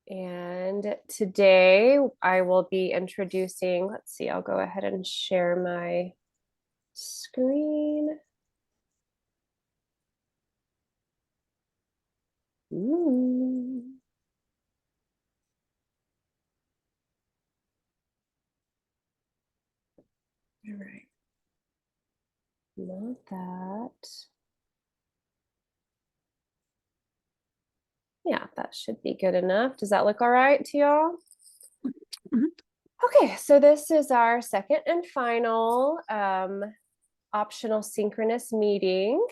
And today I will be introducing, let's see, I'll go ahead and share my screen. Ooh. All right, not that. Yeah, that should be good enough. Does that look all right to y'all? Mhm. Okay, so this is our second and final optional synchronous meeting.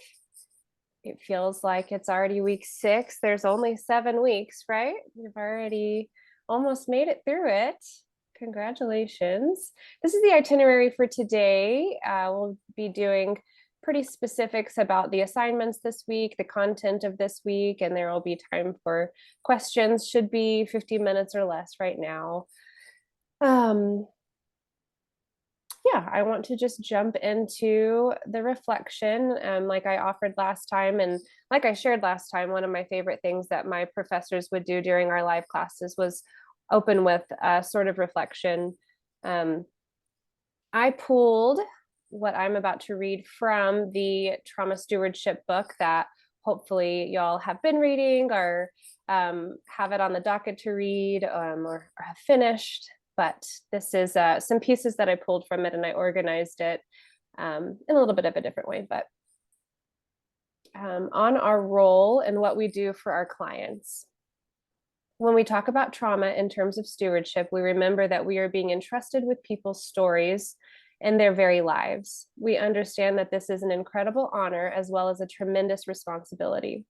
It feels like it's already week 6. There's only 7 weeks, right? We've already almost made it through it. Congratulations. This is the itinerary for today. We'll be doing pretty specifics about the assignments this week, the content of this week, and there will be time for questions. Should be 50 minutes or less right now. Yeah, I want to just jump into the reflection. Like I offered last time, and like I shared last time, one of my favorite things that my professors would do during our live classes was open with a sort of reflection. Um, I pulled what I'm about to read from the trauma stewardship book that hopefully y'all have been reading or have it on the docket to read or have finished. But this is some pieces that I pulled from it and I organized it in a little bit of a different way. But on our role and what we do for our clients. When we talk about trauma in terms of stewardship, we remember that we are being entrusted with people's stories and their very lives. We understand that this is an incredible honor as well as a tremendous responsibility.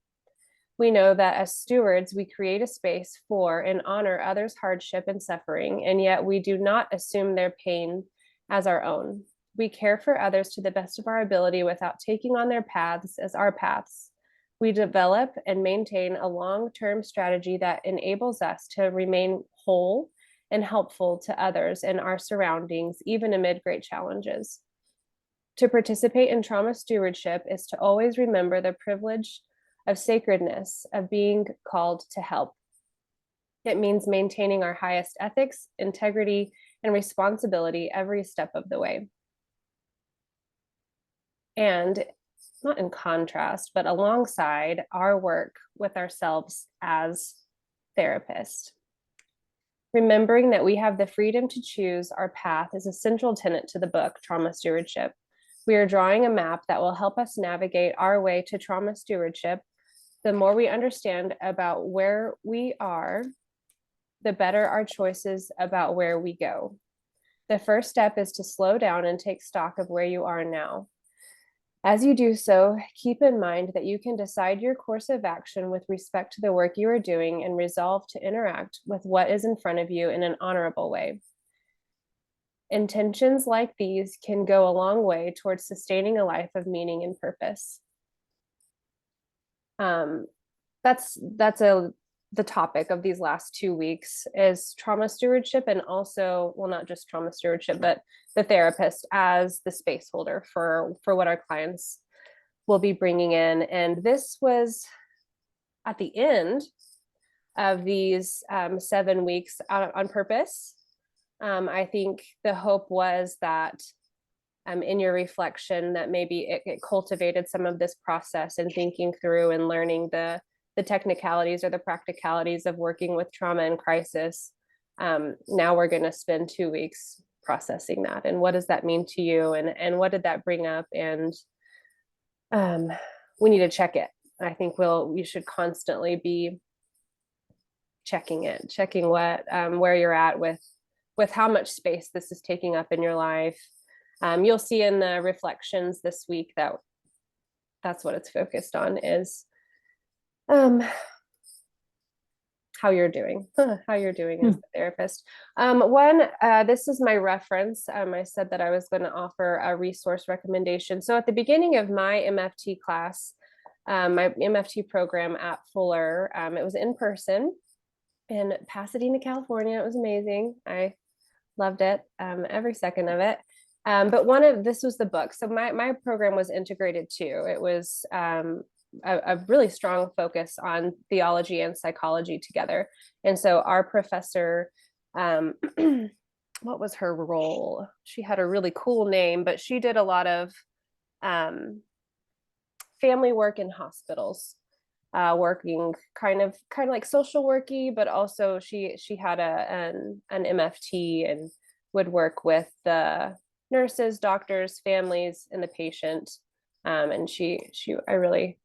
We know that as stewards, we create a space for and honor others' hardship and suffering, and yet we do not assume their pain as our own. We care for others to the best of our ability without taking on their paths as our paths. We develop and maintain a long-term strategy that enables us to remain whole and helpful to others and our surroundings, even amid great challenges. To participate in trauma stewardship is to always remember the privilege of sacredness of being called to help. It means maintaining our highest ethics, integrity, and responsibility every step of the way. And not in contrast, but alongside our work with ourselves as therapists. Remembering that we have the freedom to choose our path is a central tenet to the book, Trauma Stewardship. We are drawing a map that will help us navigate our way to trauma stewardship. The more we understand about where we are, the better our choices about where we go. The first step is to slow down and take stock of where you are now. As you do so, keep in mind that you can decide your course of action with respect to the work you are doing and resolve to interact with what is in front of you in an honorable way. Intentions like these can go a long way towards sustaining a life of meaning and purpose. That's the topic of these last 2 weeks is trauma stewardship, and also, well, not just trauma stewardship, but the therapist as the space holder for what our clients will be bringing in. And this was at the end of these 7 weeks on purpose. I think the hope was that in your reflection that maybe it cultivated some of this process and thinking through and learning the technicalities or the practicalities of working with trauma and crisis. Now we're going to spend 2 weeks processing that, and what does that mean to you, and what did that bring up, and we need to check it. I think we should constantly be checking what where you're at with how much space this is taking up in your life. You'll see in the reflections this week that that's what it's focused on is how you're doing as a therapist. This is my reference. I said that I was going to offer a resource recommendation. So at the beginning of my MFT class, my MFT program at Fuller, it was in person in Pasadena, California. It was amazing. I loved it, every second of it. But this was the book. So my program was integrated too. It was a really strong focus on theology and psychology together. And so our professor, what was her role? She had a really cool name, but she did a lot of family work in hospitals, working kind of like social worky, but also she had an MFT and would work with the nurses, doctors, families, and the patient. And I really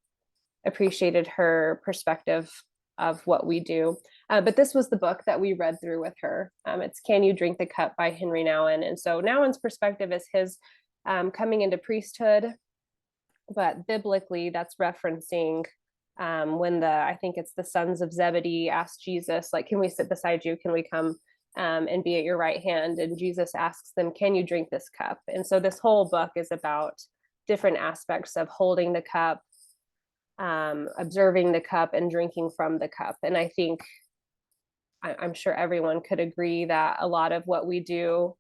appreciated her perspective of what we do. But this was the book that we read through with her. It's Can You Drink the Cup by Henry Nouwen. And so Nouwen's perspective is his coming into priesthood, but biblically that's referencing when I think it's the sons of Zebedee asked Jesus, like, can we sit beside you? Can we come and be at your right hand? And Jesus asks them, can you drink this cup? And so this whole book is about different aspects of holding the cup, observing the cup, and drinking from the cup. And I think I'm sure everyone could agree that a lot of what we do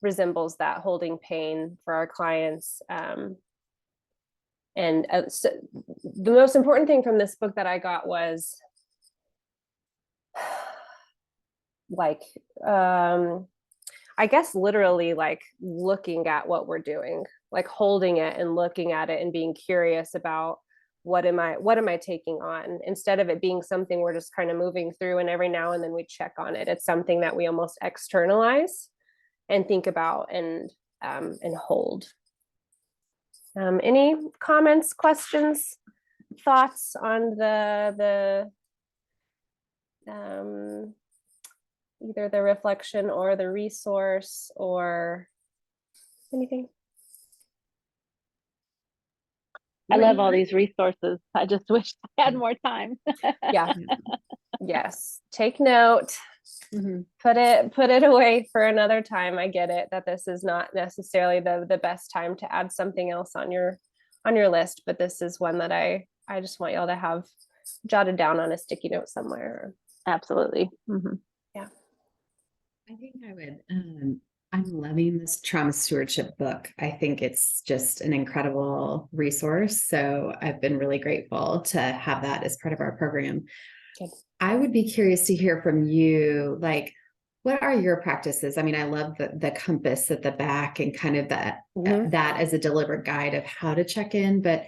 resembles that, holding pain for our clients. And so the most important thing from this book that I got was like, I guess literally like looking at what we're doing, like holding it and looking at it and being curious about what am I taking on, instead of it being something we're just kind of moving through and every now and then we check on it. It's something that we almost externalize and think about and hold. Any comments, questions, thoughts on the either the reflection or the resource or anything? I love all these resources. I just wish I had more time. Yeah. Yes. Take note. Mm-hmm. Put it away for another time. I get it that this is not necessarily the best time to add something else on your list, but this is one that I just want y'all to have jotted down on a sticky note somewhere. Absolutely. Mm-hmm. Yeah. I think I would, I'm loving this trauma stewardship book. I think it's just an incredible resource. So I've been really grateful to have that as part of our program. Good. I would be curious to hear from you, like, what are your practices? I mean, I love the compass at the back and kind of that as a deliberate guide of how to check in, but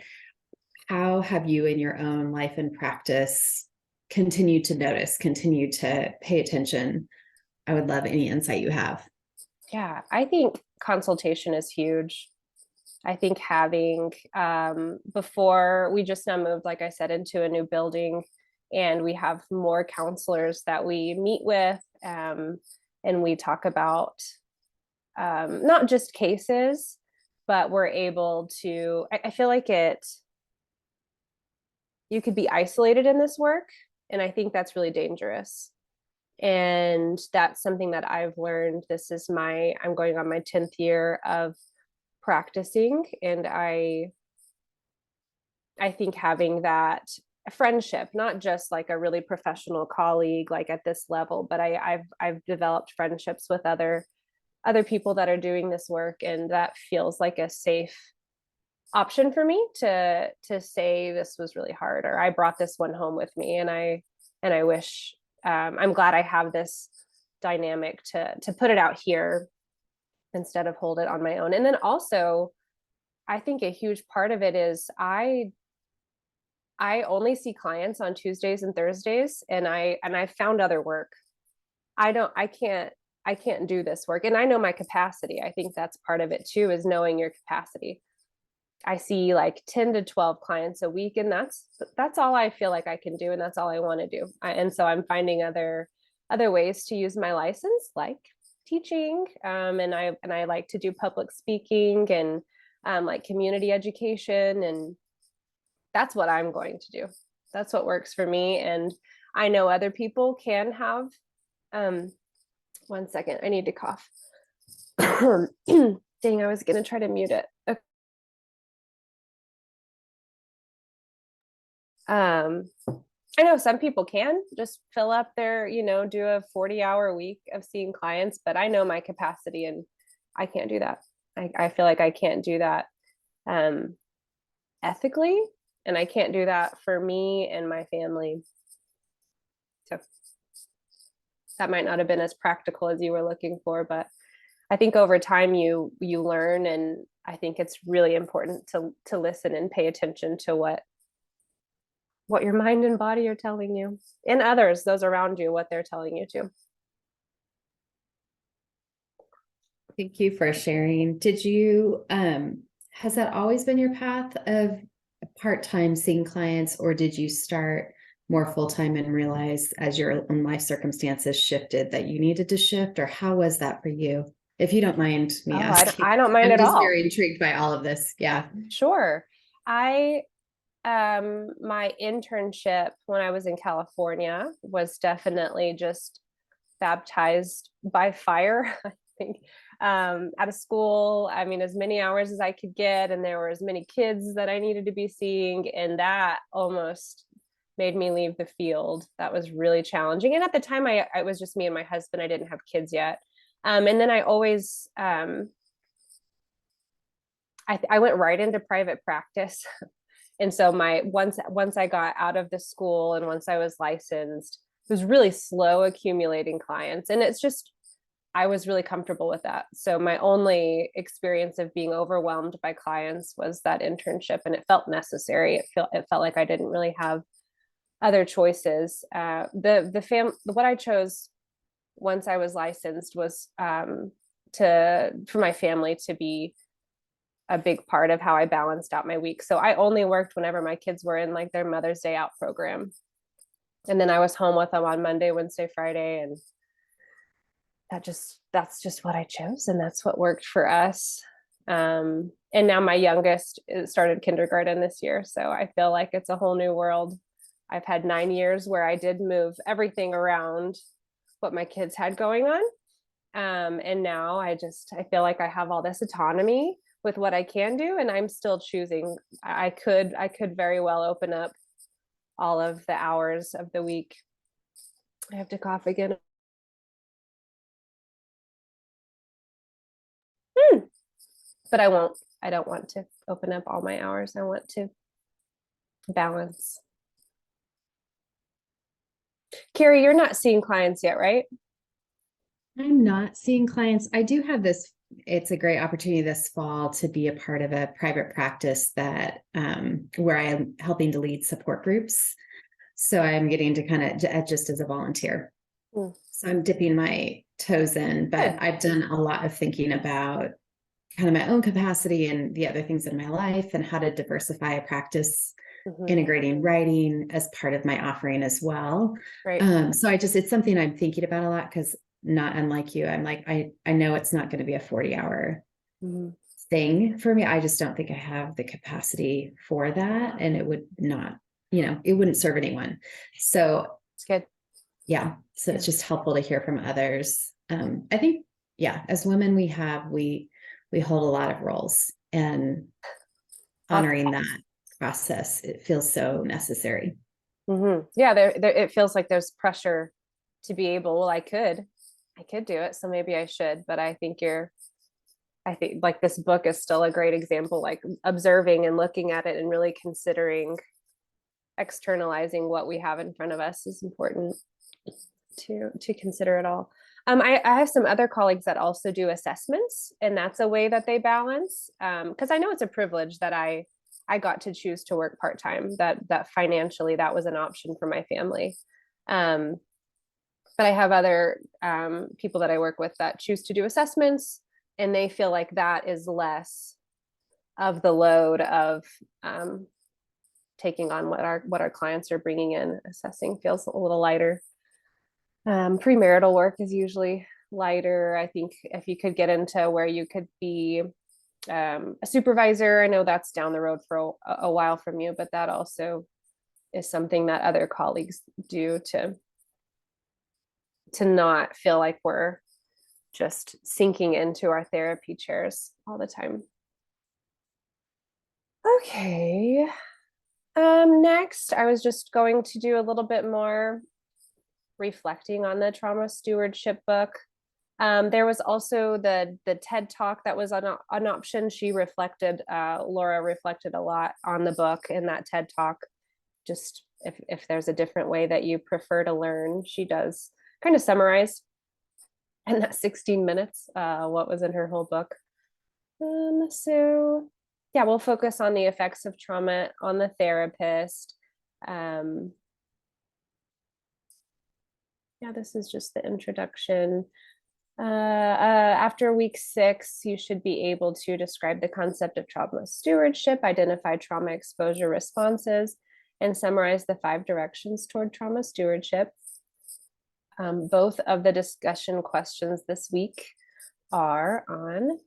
how have you in your own life and practice continued to notice, continue to pay attention? I would love any insight you have. Yeah, I think consultation is huge. I think having, before we just now moved, like I said, into a new building, and we have more counselors that we meet with, and we talk about not just cases, but we're able to, I feel like you could be isolated in this work, and I think that's really dangerous. And that's something that I've learned. I'm going on my 10th year of practicing, and I think having that friendship, not just like a really professional colleague like at this level, but I've developed friendships with other people that are doing this work, and that feels like a safe option for me to say this was really hard, or I brought this one home with me, and I wish, I'm glad I have this dynamic to put it out here instead of hold it on my own. And then also, I think a huge part of it is I only see clients on Tuesdays and Thursdays, and I found other work. I can't do this work, and I know my capacity. I think that's part of it too, is knowing your capacity. I see like 10 to 12 clients a week, and that's all I feel like I can do, and that's all I want to do. And so I'm finding other ways to use my license, like teaching, and I like to do public speaking and like community education, and that's what I'm going to do. That's what works for me, and I know other people can have. 1 second, I need to cough. Dang, I was gonna try to mute it. Okay. I know some people can just fill up their, do a 40-hour week of seeing clients, but I know my capacity and I can't do that. I feel like I can't do that ethically. And I can't do that for me and my family. So that might not have been as practical as you were looking for, but I think over time you learn, and I think it's really important to listen and pay attention to what your mind and body are telling you, and others, those around you, what they're telling you to. Thank you for sharing. Did you, has that always been your path of part-time seeing clients, or did you start more full-time and realize as your own life circumstances shifted that you needed to shift, or how was that for you? If you don't mind me asking. I don't mind I'm at just all. very intrigued by all of this. Yeah. Sure. My internship when I was in California was definitely just baptized by fire. I think out of school, I mean, as many hours as I could get, and there were as many kids that I needed to be seeing, and that almost made me leave the field. That was really challenging. And at the time, I was just me and my husband. I didn't have kids yet. And then I always I went right into private practice. And so once I got out of the school and once I was licensed, it was really slow accumulating clients. And it's just, I was really comfortable with that. So my only experience of being overwhelmed by clients was that internship, and it felt necessary. It felt like I didn't really have other choices. What I chose once I was licensed was for my family to be a big part of how I balanced out my week. So I only worked whenever my kids were in like their Mother's Day out program. And then I was home with them on Monday, Wednesday, Friday. And that's just what I chose. And that's what worked for us. And now my youngest started kindergarten this year. So I feel like it's a whole new world. I've had 9 years where I did move everything around what my kids had going on. And now I feel like I have all this autonomy with what I can do, and I'm still choosing. I could very well open up all of the hours of the week. I have to cough again. But I won't. I don't want to open up all my hours. I want to balance. Carrie, you're not seeing clients yet, right? I'm not seeing clients. I do have this, it's a great opportunity this fall to be a part of a private practice that where I am helping to lead support groups. So I'm getting to kind of just as a volunteer. So I'm dipping my toes in, but I've done a lot of thinking about kind of my own capacity and the other things in my life and how to diversify a practice, integrating writing as part of my offering as well. Right. So it's something I'm thinking about a lot, because not unlike you, I'm like, I know it's not going to be a 40-hour thing for me. I just don't think I have the capacity for that. And it would not, it wouldn't serve anyone. So it's good. Yeah. So it's just helpful to hear from others. I think, as women, we hold a lot of roles, and honoring that process, it feels so necessary. Yeah, there it feels like there's pressure to be able, well, I could do it, so maybe I should. But I think like this book is still a great example, like observing and looking at it and really considering externalizing what we have in front of us is important to consider it all. I have some other colleagues that also do assessments, and that's a way that they balance. Because I know it's a privilege that I got to choose to work part-time, that financially that was an option for my family. But I have other people that I work with that choose to do assessments, and they feel like that is less of the load of taking on what our clients are bringing in. Assessing feels a little lighter. Premarital work is usually lighter. I think if you could get into where you could be a supervisor, I know that's down the road for a while from you, but that also is something that other colleagues do to not feel like we're just sinking into our therapy chairs all the time. Okay. Next, I was just going to do a little bit more reflecting on the trauma stewardship book. There was also the TED Talk that was an option. Laura reflected a lot on the book in that TED Talk. Just if there's a different way that you prefer to learn, she does kind of summarize in that 16 minutes what was in her whole book. So yeah, we'll focus on the effects of trauma on the therapist. Yeah, this is just the introduction. After week 6, you should be able to describe the concept of trauma stewardship, identify trauma exposure responses, and summarize the 5 directions toward trauma stewardship. Both of the discussion questions this week are on,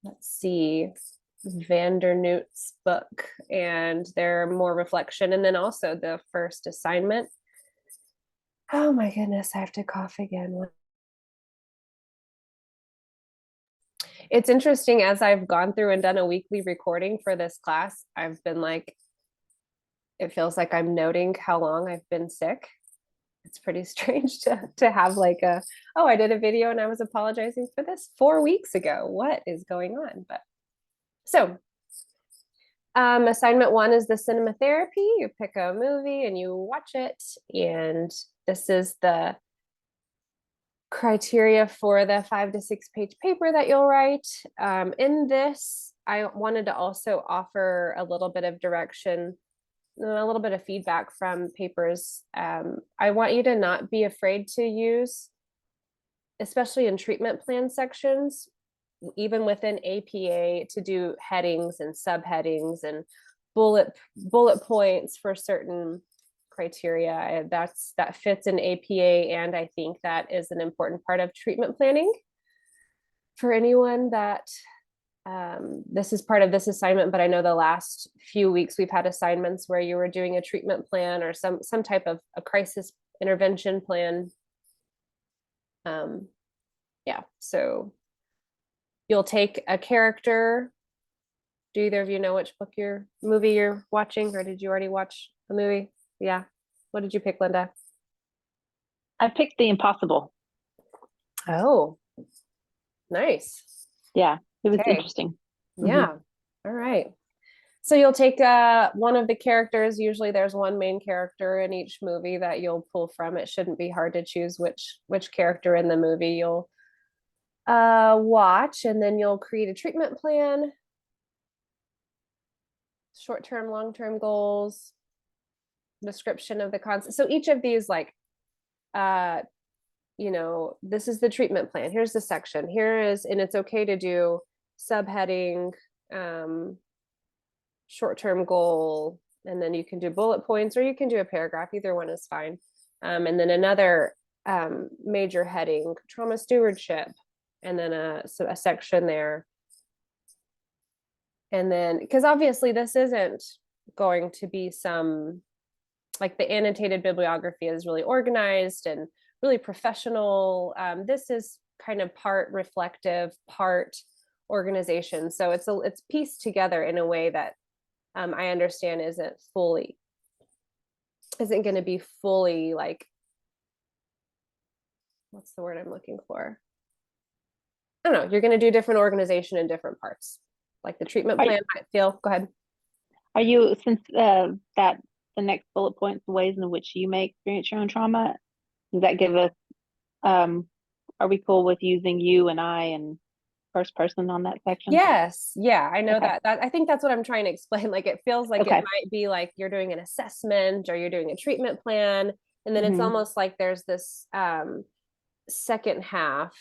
let's see, Vandernoot's book, and they're more reflection. And then also the first assignment. Oh my goodness, I have to cough again. It's interesting, as I've gone through and done a weekly recording for this class, I've been like, it feels like I'm noting how long I've been sick. It's pretty strange to have like oh, I did a video and I was apologizing for this 4 weeks ago. What is going on? But so assignment 1 is the cinema therapy. You pick a movie and you watch it. And this is the criteria for the 5 to 6 page paper that you'll write. In this, I wanted to also offer a little bit of direction, a little bit of feedback from papers. I want you to not be afraid to use, especially in treatment plan sections, even within APA, to do headings and subheadings and bullet points for certain criteria. That fits in APA, and I think that is an important part of treatment planning for anyone that this is part of this assignment. But I know the last few weeks we've had assignments where you were doing a treatment plan or some type of a crisis intervention plan. Yeah, so you'll take a character. Do either of you know which movie you're watching, or did you already watch the movie? Yeah. What did you pick, Linda? I picked The Impossible. Oh, nice. Yeah, it was Okay. interesting. Yeah. All right. So you'll take one of the characters. Usually there's one main character in each movie that you'll pull from. It shouldn't be hard to choose which character in the movie you'll watch, and then you'll create a treatment plan, short-term, long-term goals, description of the concept. So each of these, like, this is the treatment plan. Here's the section. And it's okay to do subheading, short-term goal, and then you can do bullet points, or you can do a paragraph. Either one is fine. And then another major heading, trauma stewardship, and then a section there. And then, because obviously this isn't going to be like the annotated bibliography is really organized and really professional. This is kind of part reflective, part organization. So it's pieced together in a way that I understand isn't going to be fully, like, what's the word I'm looking for? I don't know. You're going to do different organization in different parts. Like the treatment plan might feel, go ahead. Are you, since that the next bullet point, the ways in which you may experience your own trauma, does that give us, are we cool with using you and I and first person on that section? Yes. Yeah, I know that I think that's what I'm trying to explain. Like, it feels like it might be like you're doing an assessment or you're doing a treatment plan. And then it's almost like there's this second half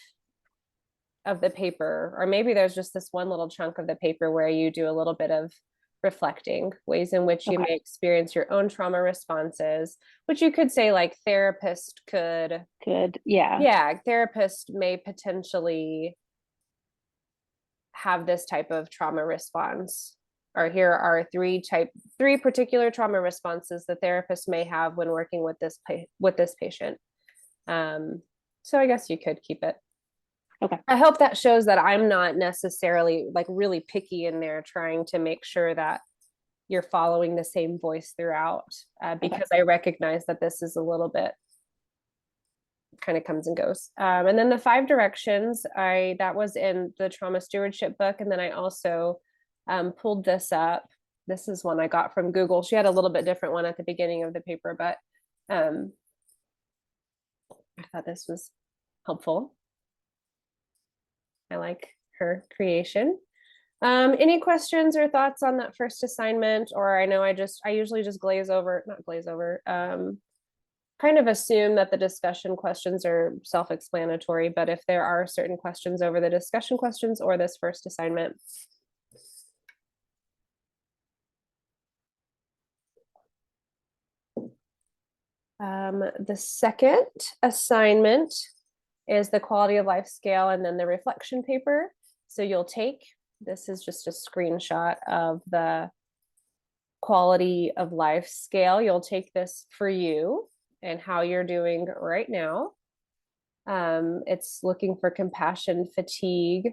of the paper, or maybe there's just this one little chunk of the paper where you do a little bit of reflecting, ways in which you may experience your own trauma responses, which you could say, like, therapist therapist may potentially have this type of trauma response, or here are three particular trauma responses the therapist may have when working with this patient. So I guess you could keep it. Okay. I hope that shows that I'm not necessarily like really picky in there, trying to make sure that you're following the same voice throughout, because I recognize that this is a little bit kind of comes and goes. And then the 5 directions, that was in the trauma stewardship book. And then I also pulled this up. This is one I got from Google. She had a little bit different one at the beginning of the paper, but I thought this was helpful. I like her creation. Any questions or thoughts on that first assignment? Or I know I usually just not glaze over, kind of assume that the discussion questions are self-explanatory, but if there are certain questions over the discussion questions or this first assignment. The second assignment is the quality of life scale and then the reflection paper. So you'll take, this is just a screenshot of the quality of life scale. You'll take this for you and how you're doing right now. It's looking for compassion fatigue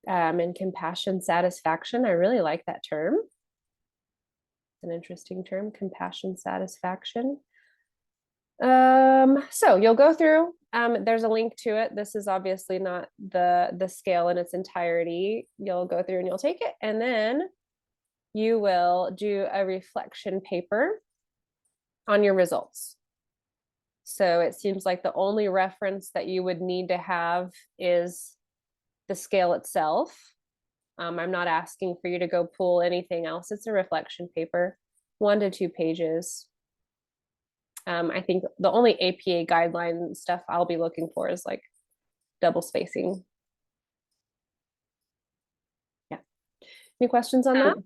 and compassion satisfaction. I really like that term. It's an interesting term, compassion satisfaction. So you'll go through, there's a link to it. This is obviously not the scale in its entirety. You'll go through and you'll take it, and then you will do a reflection paper on your results. So it seems like the only reference that you would need to have is the scale itself. I'm not asking for you to go pull anything else. It's a reflection paper, 1 to 2 pages. I think the only APA guideline stuff I'll be looking for is like double spacing. Yeah. Any questions on that?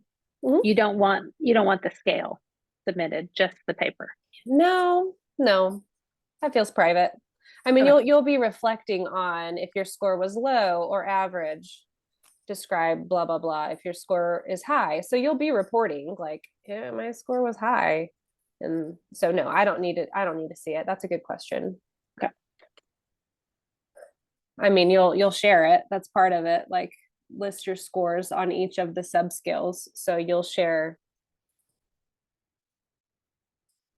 You don't want the scale submitted, just the paper. No, that feels private. I mean, Okay. you'll be reflecting on if your score was low or average, describe blah, blah, blah, if your score is high. So you'll be reporting like, yeah, my score was high. And so no, I don't need to see it. That's a good question. Okay. I mean, you'll share it. That's part of it. Like list your scores on each of the subscales. So you'll share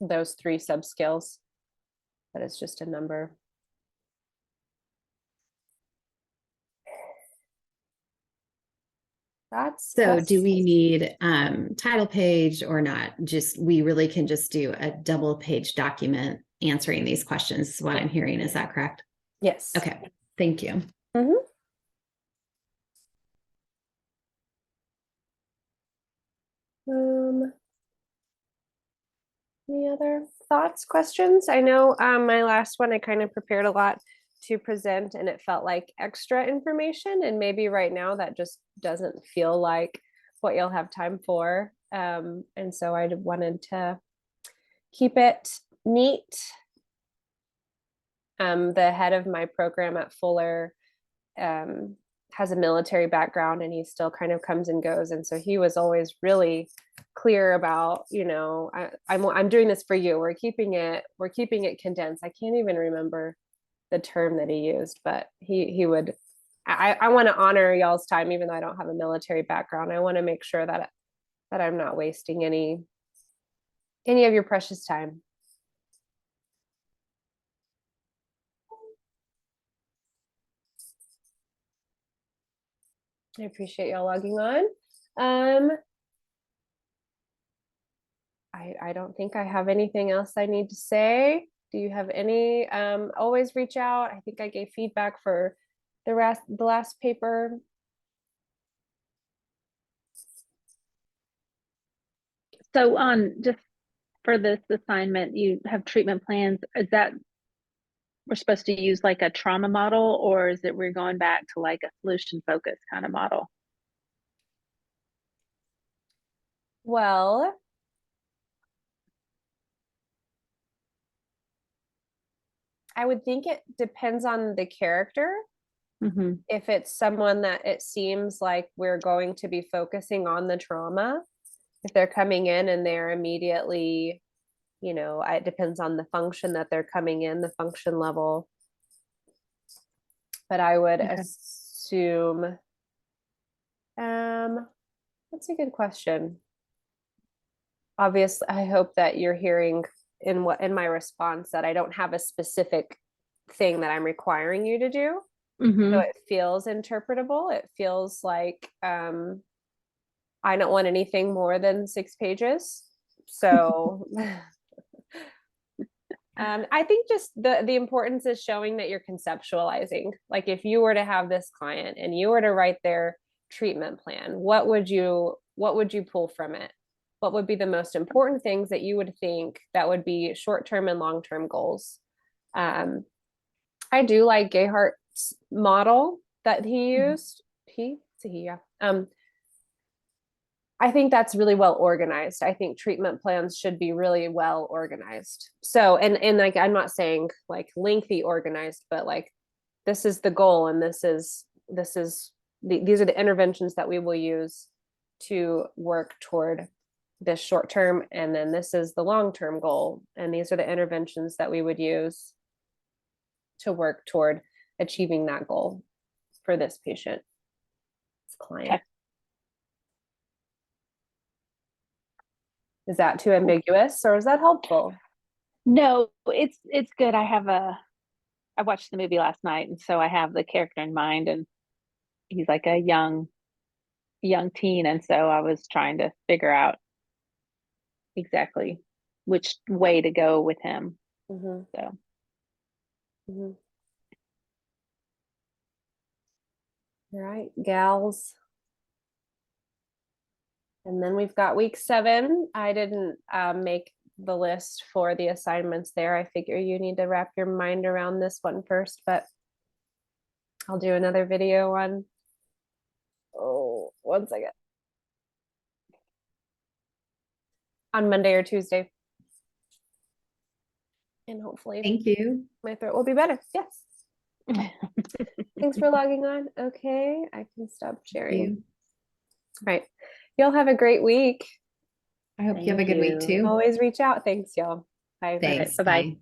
those 3 subscales, but it's just a number. So do we need title page or not? Just, we really can just do a double page document answering these questions is what I'm hearing. Is that correct? Yes. Okay, thank you. Any other thoughts, questions? I know my last one, I kind of prepared a lot to present and it felt like extra information, and maybe right now that just doesn't feel like what you'll have time for. And so I wanted to keep it neat. The head of my program at Fuller has a military background and he still kind of comes and goes. And so he was always really clear about, I'm doing this for you. We're keeping it condensed. I can't even remember the term that he used, but he would, I want to honor y'all's time, even though I don't have a military background. I want to make sure that I'm not wasting any of your precious time. I appreciate y'all logging on. I don't think I have anything else I need to say. Do you have any? Always reach out. I think I gave feedback for the last paper. So just for this assignment, you have treatment plans. Is that we're supposed to use like a trauma model, or is it we're going back to like a solution focused kind of model? Well, I would think it depends on the character. If it's someone that it seems like we're going to be focusing on the trauma, if they're coming in and they're immediately, it depends on the function that they're coming in, the function level. But I would assume, that's a good question. Obviously, I hope that you're hearing in my response that I don't have a specific thing that I'm requiring you to do. Mhm. So it feels interpretable. It feels like I don't want anything more than 6 pages. So I think just the importance is showing that you're conceptualizing. Like if you were to have this client and you were to write their treatment plan, what would you pull from it? What would be the most important things that you would think that would be short-term and long-term goals? I do like Gayhart's model that he used. Yeah. I think that's really well organized. I think treatment plans should be really well organized. So, and like, I'm not saying like lengthy organized, but like, this is the goal, and these are the interventions that we will use to work toward this short term, and then this is the long term goal, and these are the interventions that we would use to work toward achieving that goal for this patient, this client. Okay. Is that too ambiguous, or is that helpful? No, it's good. I watched the movie last night, and so I have the character in mind, and he's like a young teen, and so I was trying to figure out exactly which way to go with him. Mm-hmm. So Mm-hmm. All right, gals. And then we've got week 7. I didn't make the list for the assignments there. I figure you need to wrap your mind around this one first, but I'll do another video on, one second. On Monday or Tuesday. And hopefully Thank you. my throat will be better. Yes. Thanks for logging on. Okay, I can stop sharing. You. All right. Y'all have a great week. I hope you have a Thank good week you. too. Always reach out. Thanks, y'all. Bye. Thanks. Bye-bye. Bye.